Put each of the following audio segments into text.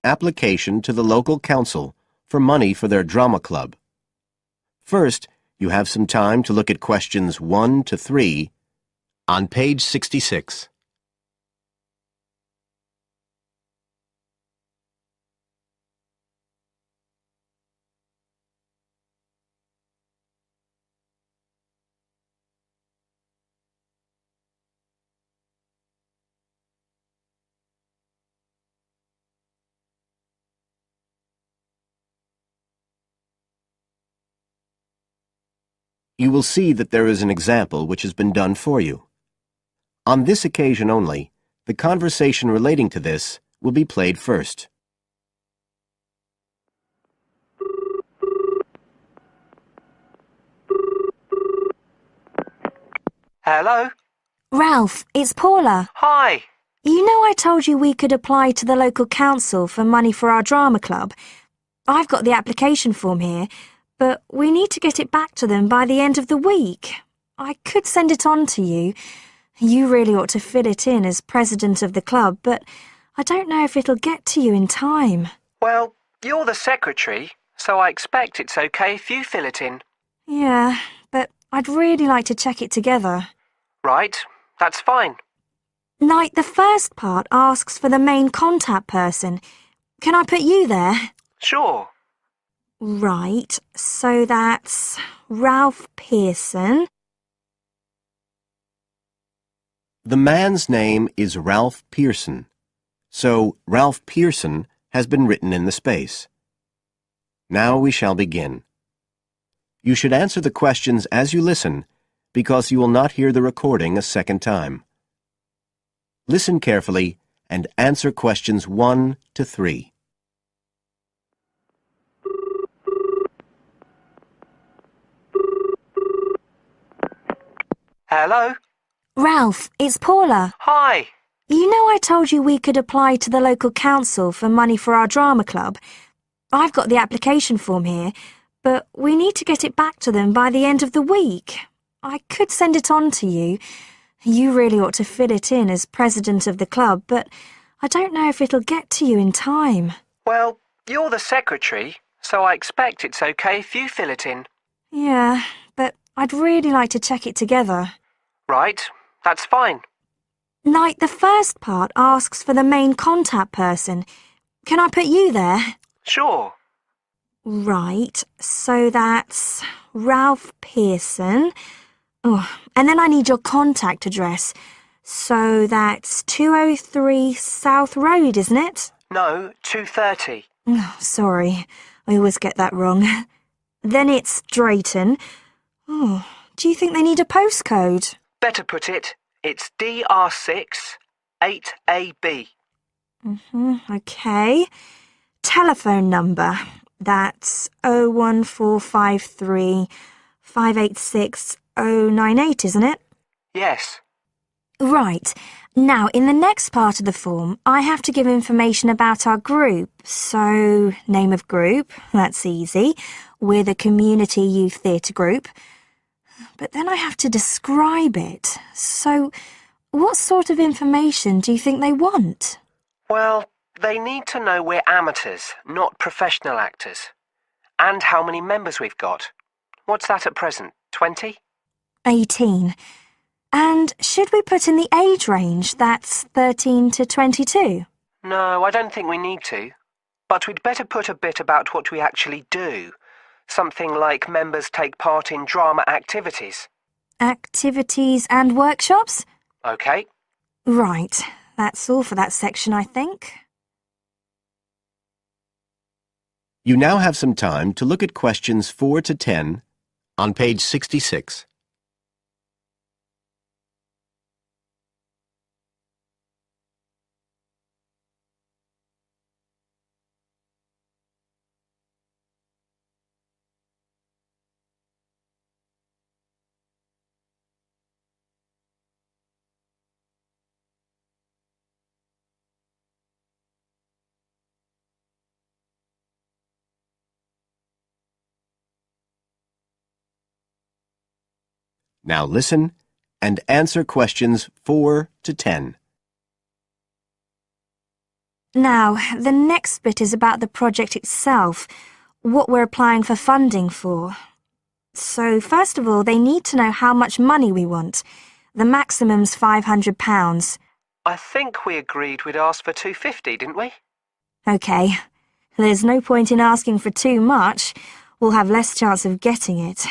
application to the local council for money for their drama club. First, you have some time to look at questions 1 to 3 on page 66. You will see that there is an example which has been done for you. On this occasion only, the conversation relating to this will be played first. Hello? Ralph, it's Paula. Hi. You know I told you we could apply to the local council for money for our drama club. I've got the application form here, but we need to get it back to them by the end of the week. I could send it on to you. You really ought to fill it in as president of the club, but I don't know if it'll get to you in time. Well, you're the secretary, so I expect it's okay if you fill it in. Yeah, but I'd really like to check it together. Right, that's fine. Like, the first part asks for the main contact person. Can I put you there? Sure. Right, so that's Ralph Pearson. The man's name is Ralph Pearson, so Ralph Pearson has been written in the space. Now we shall begin. You should answer the questions as you listen, because you will not hear the recording a second time. Listen carefully and answer questions 1 to 3. Hello? Ralph, it's Paula. Hi. You know I told you we could apply to the local council for money for our drama club. I've got the application form here, but we need to get it back to them by the end of the week. I could send it on to you. You really ought to fill it in as president of the club, but I don't know if it'll get to you in time. Well, you're the secretary, so I expect it's okay if you fill it in. Yeah, but I'd really like to check it together. Right, that's fine. Like, the first part asks for the main contact person. Can I put you there? Sure. Right, so that's Ralph Pearson. Oh, and then I need your contact address. So that's 203 South Road, isn't it? No, 2:30. Oh, sorry, I always get that wrong. Then it's Drayton. Oh, do you think they need a postcode? Better put it, it's DR6 8AB. Okay. Telephone number. That's 01453 586 098, isn't it? Yes. Right. Now, in the next part of the form, I have to give information about our group. So, name of group, that's easy. We're the Community Youth Theatre Group. But then I have to describe it. So, what sort of information do you think they want? Well, they need to know we're amateurs, not professional actors. And how many members we've got. What's that at present, 20? 18. And should we put in the age range? That's 13 to 22. No, I don't think we need to. But we'd better put a bit about what we actually do. Something like members take part in drama activities. Activities and workshops? Okay. Right. That's all for that section, I think. You now have some time to look at questions 4 to 10 on page 66. Now listen and answer questions 4 to 10. Now, the next bit is about the project itself, what we're applying for funding for. So, first of all, they need to know how much money we want. The maximum's £500. I think we agreed we'd ask for 250, didn't we? OK. There's no point in asking for too much. We'll have less chance of getting it.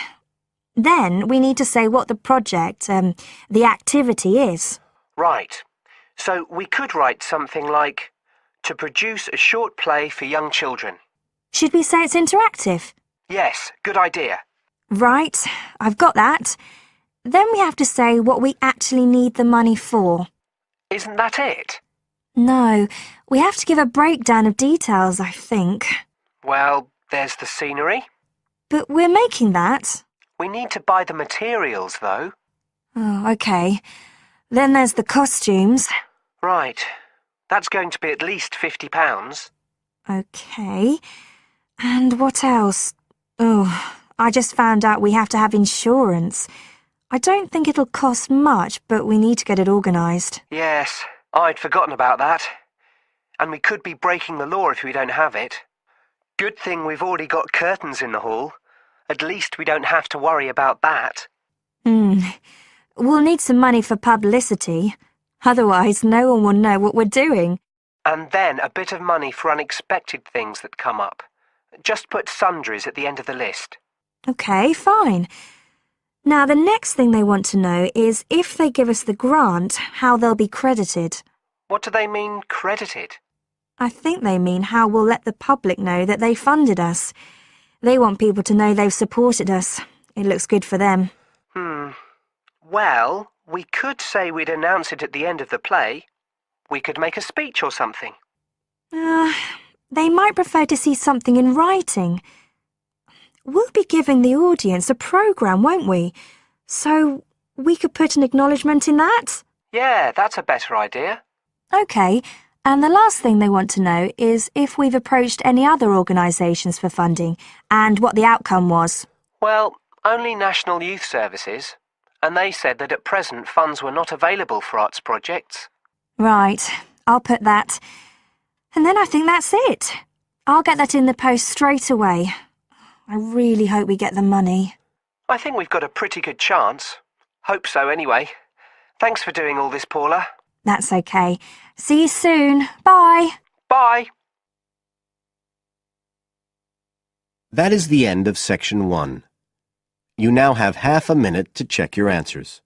Then we need to say what the project, the activity is. Right. So we could write something like, to produce a short play for young children. Should we say it's interactive? Yes, good idea. Right, I've got that. Then we have to say what we actually need the money for. Isn't that it? No, we have to give a breakdown of details, I think. Well, there's the scenery. But we're making that. We need to buy the materials, though. Oh, OK. Then there's the costumes. Right. That's going to be at least £50. OK. And what else? Oh, I just found out we have to have insurance. I don't think it'll cost much, but we need to get it organised. Yes, I'd forgotten about that. And we could be breaking the law if we don't have it. Good thing we've already got curtains in the hall. At least we don't have to worry about that. We'll need some money for publicity. Otherwise, no one will know what we're doing. And then a bit of money for unexpected things that come up. Just put sundries at the end of the list. OK, fine. Now, the next thing they want to know is if they give us the grant, how they'll be credited. What do they mean, credited? I think they mean how we'll let the public know that they funded us. They want people to know they've supported us. It looks good for them. Well, we could say we'd announce it at the end of the play. We could make a speech or something. They might prefer to see something in writing. We'll be giving the audience a programme, won't we? So we could put an acknowledgement in that? Yeah, that's a better idea. OK, and the last thing they want to know is if we've approached any other organisations for funding and what the outcome was. Well, only National Youth Services. And they said that at present funds were not available for arts projects. Right, I'll put that. And then I think that's it. I'll get that in the post straight away. I really hope we get the money. I think we've got a pretty good chance. Hope so anyway. Thanks for doing all this, Paula. That's OK. See you soon. Bye. Bye. That is the end of section 1. You now have half a minute to check your answers.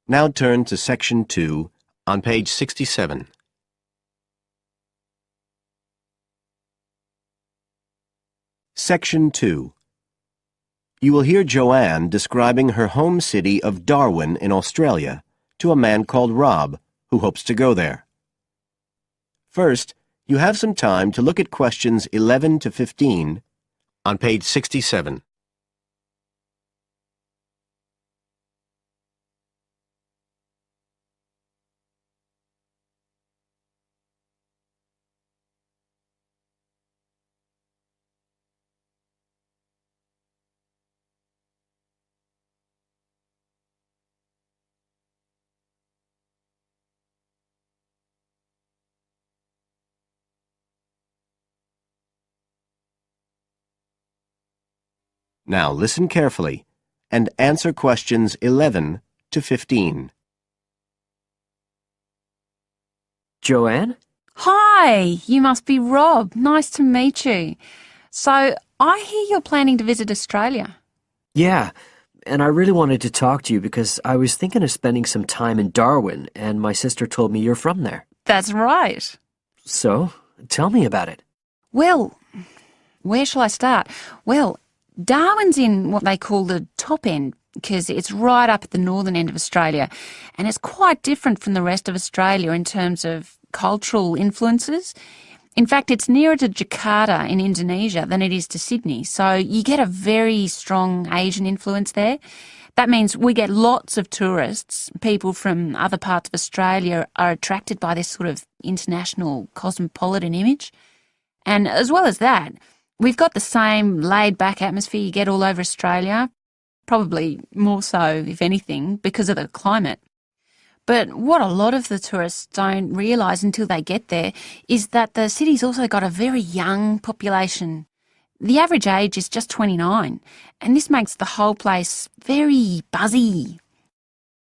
Now turn to section 2 on page 67. Section 2. You will hear Joanne describing her home city of Darwin in Australia to a man called Rob, who hopes to go there. First, you have some time to look at questions 11 to 15 on page 67. Now listen carefully and answer questions 11 to 15. Joanne? Hi, you must be Rob. Nice to meet you. So, I hear you're planning to visit Australia. Yeah, and I really wanted to talk to you because I was thinking of spending some time in Darwin, and my sister told me you're from there. That's right. So, tell me about it. Well, where shall I start? Well, Darwin's in what they call the top end because it's right up at the northern end of Australia, and it's quite different from the rest of Australia in terms of cultural influences. In fact, it's nearer to Jakarta in Indonesia than it is to Sydney, so you get a very strong Asian influence there. That means we get lots of tourists. People from other parts of Australia are attracted by this sort of international cosmopolitan image. And as well as that, we've got the same laid-back atmosphere you get all over Australia, probably more so, if anything, because of the climate. But what a lot of the tourists don't realise until they get there is that the city's also got a very young population. The average age is just 29, and this makes the whole place very buzzy.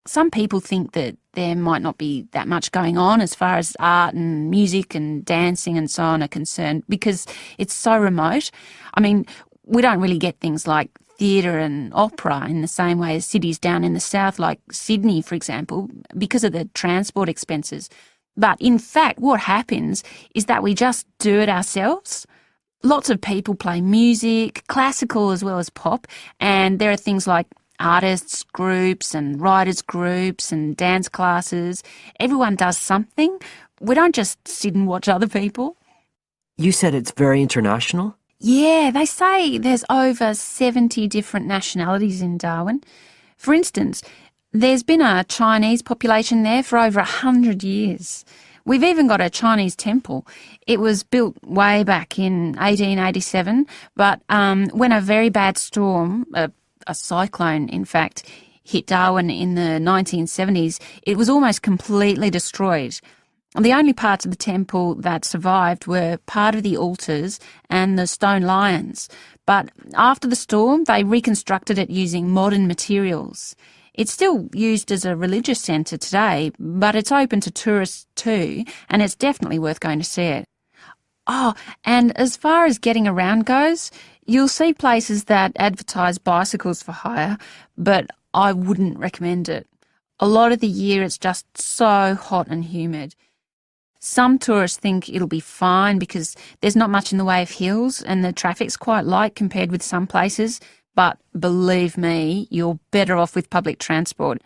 Some people think that there might not be that much going on as far as art and music and dancing and so on are concerned because it's so remote. I mean, we don't really get things like theatre and opera in the same way as cities down in the south, like Sydney, for example, because of the transport expenses. But in fact, what happens is that we just do it ourselves. Lots of people play music, classical as well as pop, and there are things like artists groups and writers groups and dance classes. Everyone does something. We don't just sit and watch other people. You said it's very international? Yeah, they say there's over 70 different nationalities in Darwin. For instance, there's been a Chinese population there for over 100 years. We've even got a Chinese temple. It was built way back in 1887, but when a very bad storm, a cyclone in fact, hit Darwin in the 1970s, it was almost completely destroyed. The only parts of the temple that survived were part of the altars and the stone lions. But after the storm, they reconstructed it using modern materials. It's still used as a religious centre today, but it's open to tourists too, and it's definitely worth going to see it. Oh, and as far as getting around goes, you'll see places that advertise bicycles for hire, but I wouldn't recommend it. A lot of the year it's just so hot and humid. Some tourists think it'll be fine because there's not much in the way of hills and the traffic's quite light compared with some places, but believe me, you're better off with public transport.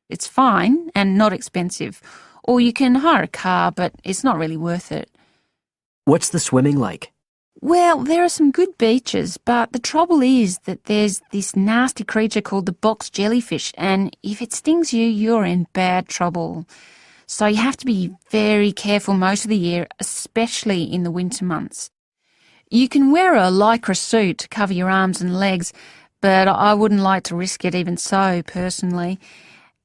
It's fine and not expensive. Or you can hire a car, but it's not really worth it. What's the swimming like? Well, there are some good beaches, but the trouble is that there's this nasty creature called the box jellyfish, and if it stings you, you're in bad trouble. So you have to be very careful most of the year, especially in the winter months. You can wear a lycra suit to cover your arms and legs, but I wouldn't like to risk it even so, personally.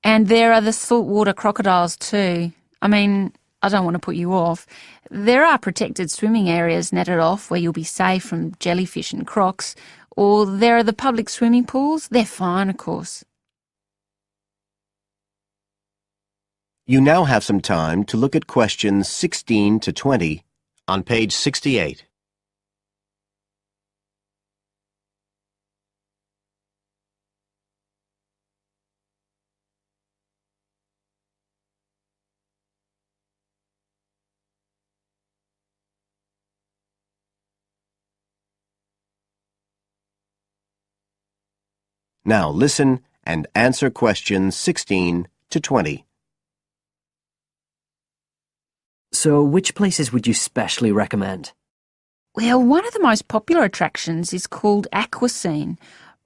And there are the saltwater crocodiles too. I mean, I don't want to put you off. There are protected swimming areas netted off where you'll be safe from jellyfish and crocs, or there are the public swimming pools. They're fine, of course. You now have some time to look at questions 16 to 20 on page 68. Now listen and answer questions 16 to 20. So which places would you specially recommend? Well, one of the most popular attractions is called Aquascene.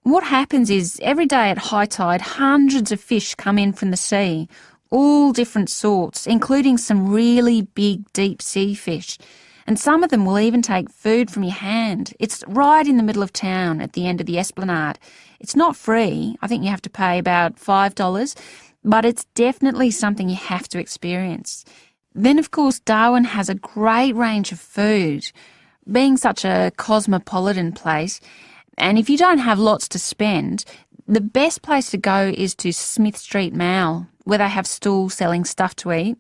What happens is every day at high tide, hundreds of fish come in from the sea, all different sorts, including some really big deep sea fish. And some of them will even take food from your hand. It's right in the middle of town at the end of the esplanade. It's not free. I think you have to pay about $5, but it's definitely something you have to experience. Then, of course, Darwin has a great range of food, being such a cosmopolitan place. And if you don't have lots to spend, the best place to go is to Smith Street Mall, where they have stalls selling stuff to eat.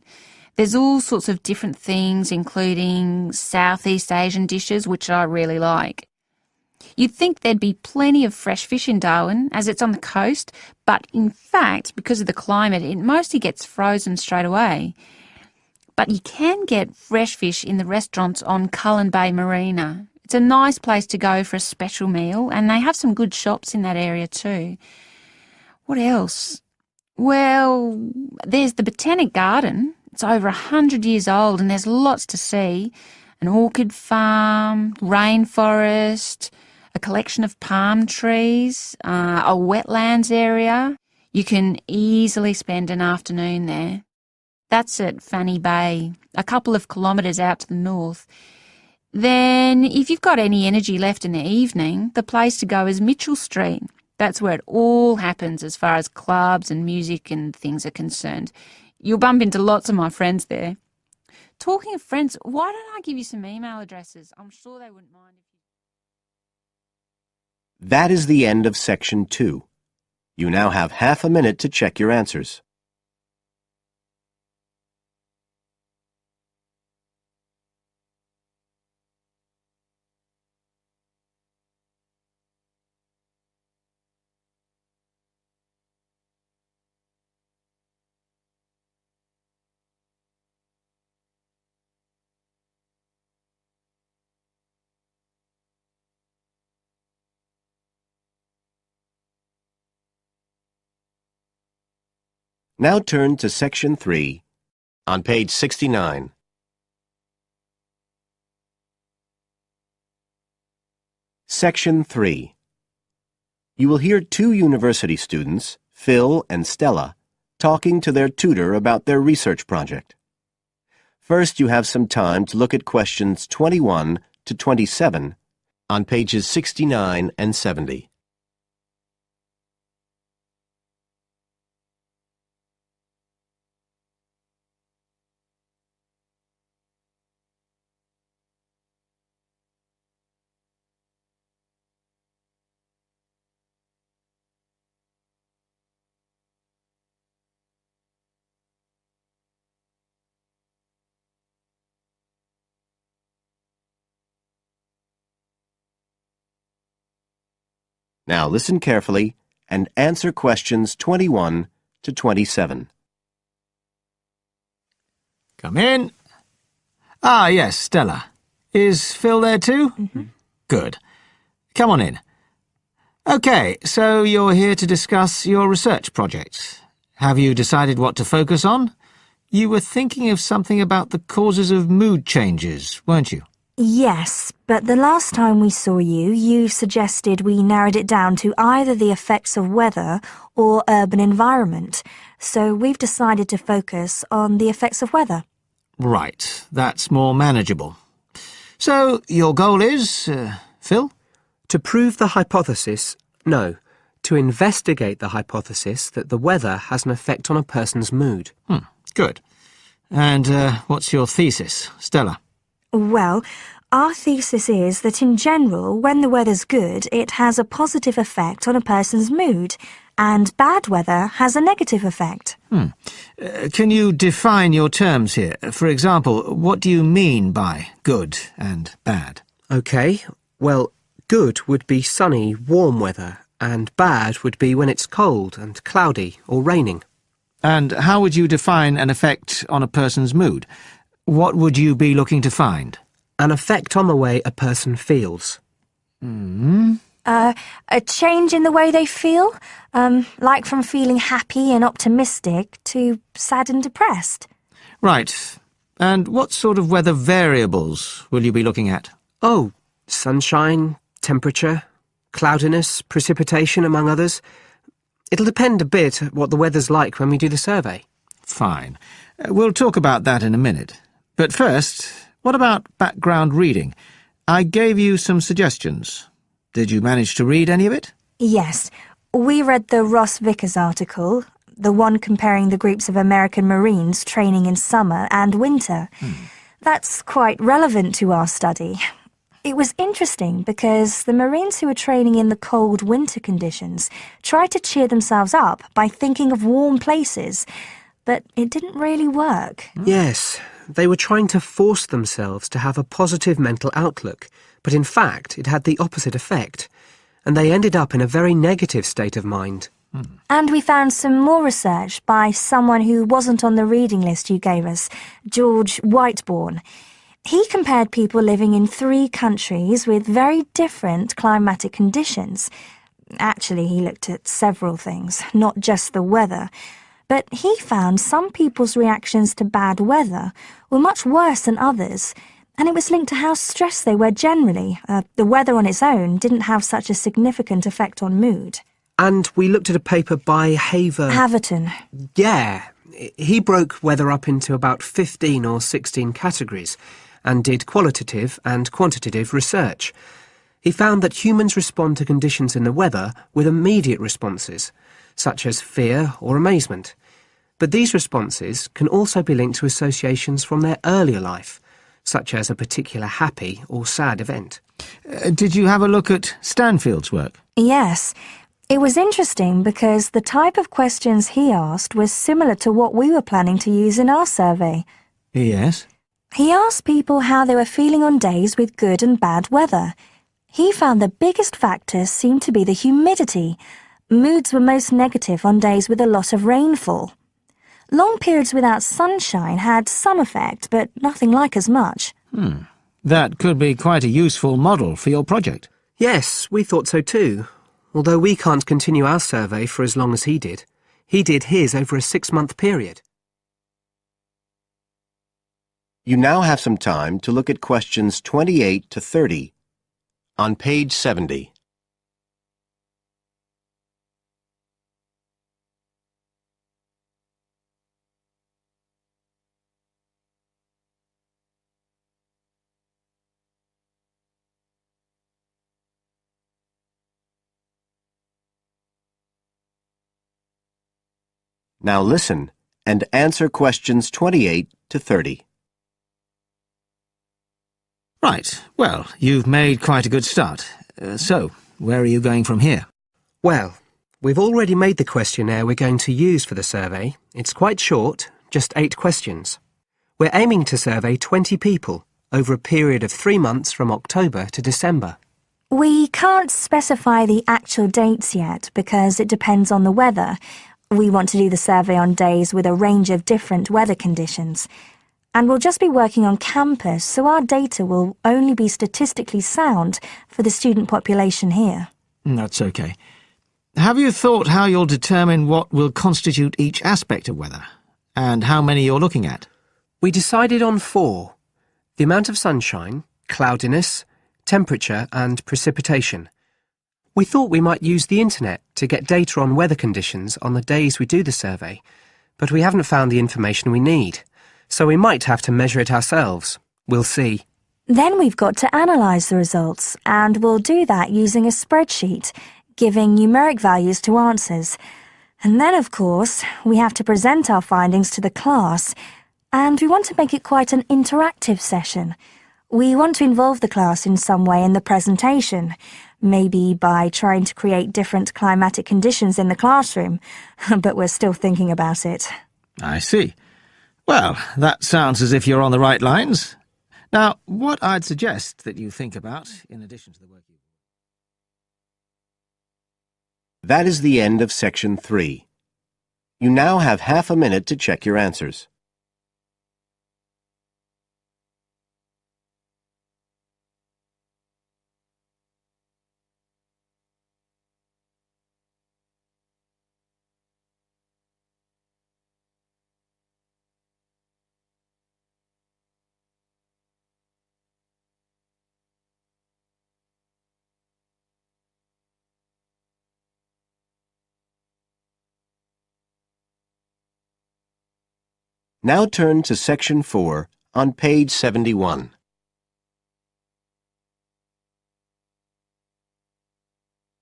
There's all sorts of different things, including Southeast Asian dishes, which I really like. You'd think there'd be plenty of fresh fish in Darwin, as it's on the coast, but in fact, because of the climate, it mostly gets frozen straight away. But you can get fresh fish in the restaurants on Cullen Bay Marina. It's a nice place to go for a special meal, and they have some good shops in that area too. What else? Well, there's the Botanic Garden. It's over 100 years old and there's lots to see. an orchid farm, rainforest, a collection of palm trees, a wetlands area. You can easily spend an afternoon there. That's at Fanny Bay, a couple of kilometres out to the north. Then, if you've got any energy left in the evening, the place to go is Mitchell Street. That's where it all happens as far as clubs and music and things are concerned. You'll bump into lots of my friends there. Talking of friends, why don't I give you some email addresses? I'm sure they wouldn't mind if you... That is the end of section 2. You now have half a minute to check your answers. Now turn to section 3 on page 69. Section 3. You will hear 2 university students, Phil and Stella, talking to their tutor about their research project. First, you have some time to look at questions 21 to 27 on pages 69 and 70. Now listen carefully and answer questions 21 to 27. Come in. Ah, yes, Stella. Is Phil there too? Mm-hmm. Good. Come on in. OK, so you're here to discuss your research project. Have you decided what to focus on? You were thinking of something about the causes of mood changes, weren't you? Yes, but the last time we saw you, you suggested we narrowed it down to either the effects of weather or urban environment. So we've decided to focus on the effects of weather. Right, that's more manageable. So, your goal is, Phil? To prove the hypothesis, no. To investigate the hypothesis that the weather has an effect on a person's mood. Good. And what's your thesis, Stella? Well, our thesis is that in general, when the weather's good, it has a positive effect on a person's mood, and bad weather has a negative effect. Can you define your terms here? For example, what do you mean by good and bad? OK, well, good would be sunny, warm weather, and bad would be when it's cold and cloudy or raining. And how would you define an effect on a person's mood? What would you be looking to find? An effect on the way a person feels. A change in the way they feel, like from feeling happy and optimistic to sad and depressed. Right. And what sort of weather variables will you be looking at? Oh, sunshine, temperature, cloudiness, precipitation, among others. It'll depend a bit what the weather's like when we do the survey. Fine. We'll talk about that in a minute. But first, what about background reading? I gave you some suggestions. Did you manage to read any of it? Yes, we read the Ross Vickers article, the one comparing the groups of American Marines training in summer and winter. That's quite relevant to our study. It was interesting because the Marines who were training in the cold winter conditions tried to cheer themselves up by thinking of warm places, but it didn't really work. Yes, they were trying to force themselves to have a positive mental outlook, but in fact it had the opposite effect, and they ended up in a very negative state of mind. And we found some more research by someone who wasn't on the reading list you gave us, George Whiteborn. He compared people living in 3 countries with very different climatic conditions. Actually, he looked at several things, not just the weather. But he found some people's reactions to bad weather were much worse than others, And it was linked to how stressed they were generally. The weather on its own didn't have such a significant effect on mood. And we looked at a paper by Haverton. Yeah, he broke weather up into about 15 or 16 categories and did qualitative and quantitative research. He found that humans respond to conditions in the weather with immediate responses, such as fear or amazement. But these responses can also be linked to associations from their earlier life, such as a particular happy or sad event. Did you have a look at Stanfield's work? Yes. It was interesting because the type of questions he asked was similar to what we were planning to use in our survey. Yes. He asked people how they were feeling on days with good and bad weather. He found the biggest factors seemed to be the humidity. Moods were most negative on days with a lot of rainfall. Long periods without sunshine had some effect, but nothing like as much. That could be quite a useful model for your project. Yes, we thought so too. Although we can't continue our survey for as long as he did. He did his over a 6-month period. You now have some time to look at questions 28 to 30 on page 70. Now listen and answer questions 28 to 30. Right, well, you've made quite a good start. So, where are you going from here? Well, we've already made the questionnaire we're going to use for the survey. It's quite short, just 8 questions. We're aiming to survey 20 people over a period of 3 months from October to December. We can't specify the actual dates yet because it depends on the weather. We want to do the survey on days with a range of different weather conditions. And we'll just be working on campus, so our data will only be statistically sound for the student population here. That's okay. Have you thought how you'll determine what will constitute each aspect of weather, and how many you're looking at? We decided on 4. The amount of sunshine, cloudiness, temperature and precipitation. We thought we might use the internet to get data on weather conditions on the days we do the survey, but we haven't found the information we need, so we might have to measure it ourselves. We'll see. Then we've got to analyse the results, and we'll do that using a spreadsheet, giving numeric values to answers. And then, of course, we have to present our findings to the class, and we want to make it quite an interactive session. We want to involve the class in some way in the presentation, maybe by trying to create different climatic conditions in the classroom, but we're still thinking about it. I see. Well, that sounds as if you're on the right lines. Now, what I'd suggest that you think about, in addition to the work you... That is the end of section 3. You now have half a minute to check your answers. Now turn to section 4 on page 71.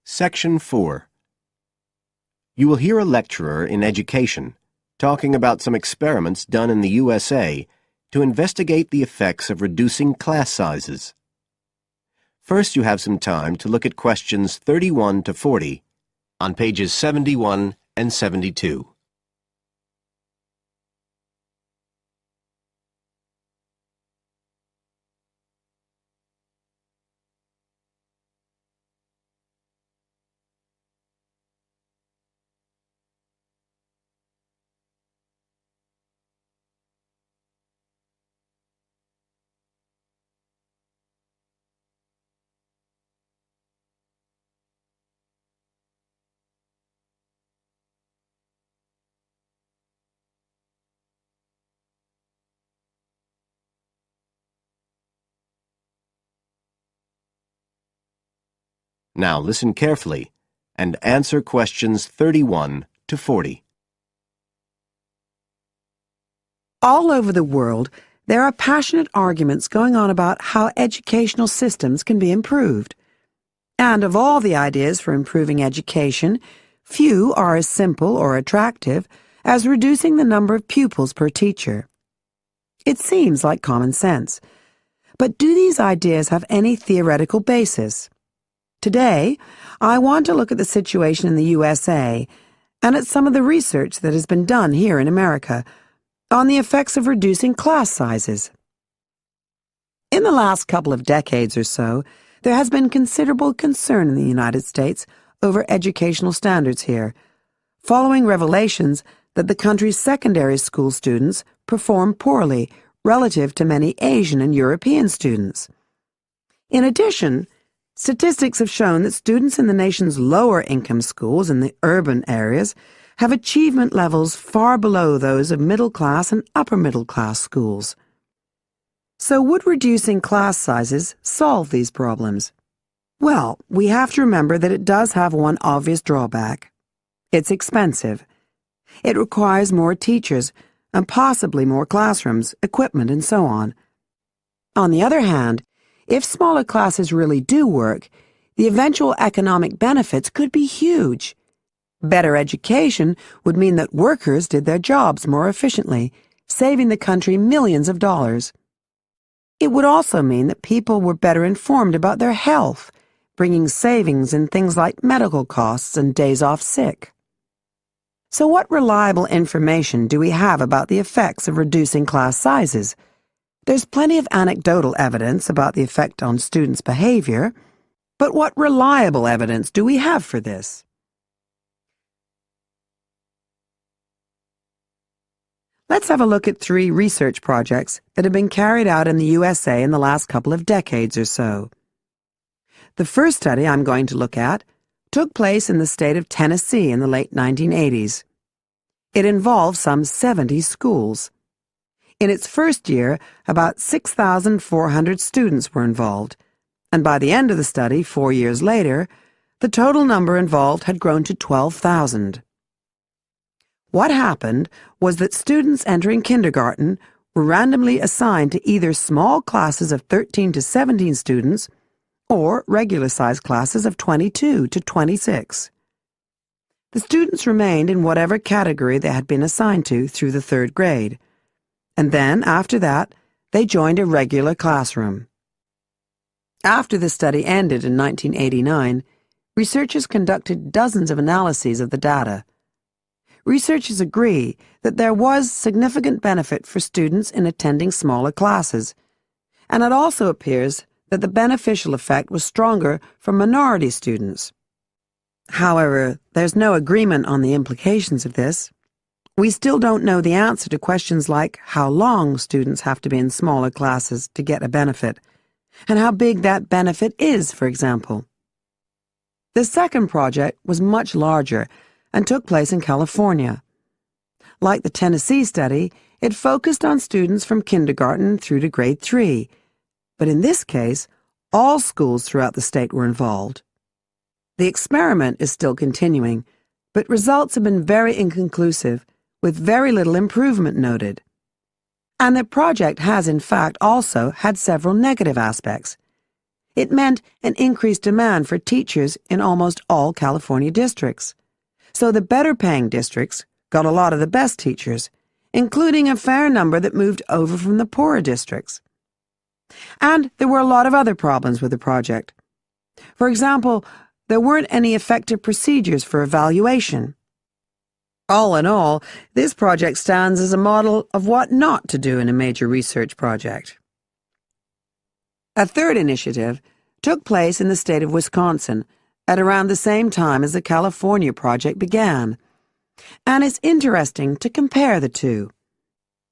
Section 4. You will hear a lecturer in education talking about some experiments done in the USA to investigate the effects of reducing class sizes. First, you have some time to look at questions 31 to 40 on pages 71 and 72. Now listen carefully and answer questions 31 to 40. All over the world, there are passionate arguments going on about how educational systems can be improved. And of all the ideas for improving education, few are as simple or attractive as reducing the number of pupils per teacher. It seems like common sense. But do these ideas have any theoretical basis? Today, I want to look at the situation in the USA and at some of the research that has been done here in America on the effects of reducing class sizes. In the last couple of decades or so, there has been considerable concern in the United States over educational standards here, following revelations that the country's secondary school students perform poorly relative to many Asian and European students. In addition, statistics have shown that students in the nation's lower income schools in the urban areas have achievement levels far below those of middle-class and upper-middle-class schools. So would reducing class sizes solve these problems? Well, we have to remember that it does have one obvious drawback. It's expensive. It requires more teachers and possibly more classrooms, equipment, and so on. On the other hand, if smaller classes really do work, the eventual economic benefits could be huge. Better education would mean that workers did their jobs more efficiently, saving the country millions of dollars. It would also mean that people were better informed about their health, bringing savings in things like medical costs and days off sick. So what reliable information do we have about the effects of reducing class sizes? There's plenty of anecdotal evidence about the effect on students' behavior, but what reliable evidence do we have for this? Let's have a look at 3 research projects that have been carried out in the USA in the last couple of decades or so. The first study I'm going to look at took place in the state of Tennessee in the late 1980s. It involved some 70 schools. In its first year, about 6,400 students were involved, and by the end of the study, 4 years later, the total number involved had grown to 12,000. What happened was that students entering kindergarten were randomly assigned to either small classes of 13 to 17 students or regular-sized classes of 22 to 26. The students remained in whatever category they had been assigned to through the 3rd grade. And then, after that, they joined a regular classroom. After the study ended in 1989, researchers conducted dozens of analyses of the data. Researchers agree that there was significant benefit for students in attending smaller classes, and it also appears that the beneficial effect was stronger for minority students. However, there's no agreement on the implications of this. We still don't know the answer to questions like how long students have to be in smaller classes to get a benefit, and how big that benefit is, for example. The second project was much larger and took place in California. Like the Tennessee study, it focused on students from kindergarten through to grade 3, but in this case, all schools throughout the state were involved. The experiment is still continuing, but results have been very inconclusive, with very little improvement noted. And the project has, in fact, also had several negative aspects. It meant an increased demand for teachers in almost all California districts. So the better-paying districts got a lot of the best teachers, including a fair number that moved over from the poorer districts. And there were a lot of other problems with the project. For example, there weren't any effective procedures for evaluation. All in all, this project stands as a model of what not to do in a major research project. A third initiative took place in the state of Wisconsin at around the same time as the California project began, and it's interesting to compare the two.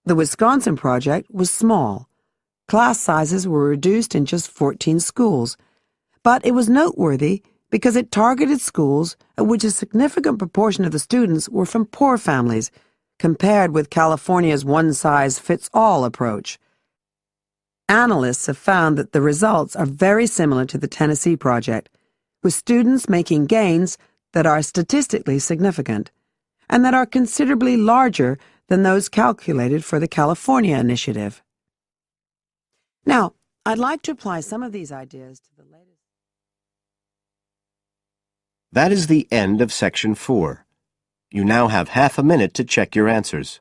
The Wisconsin project was small. Class sizes were reduced in just 14 schools, but it was noteworthy because it targeted schools at which a significant proportion of the students were from poor families, compared with California's one-size-fits-all approach. Analysts have found that the results are very similar to the Tennessee project, with students making gains that are statistically significant and that are considerably larger than those calculated for the California initiative. Now, I'd like to apply some of these ideas to the latest. That is the end of Section 4. You now have half a minute to check your answers.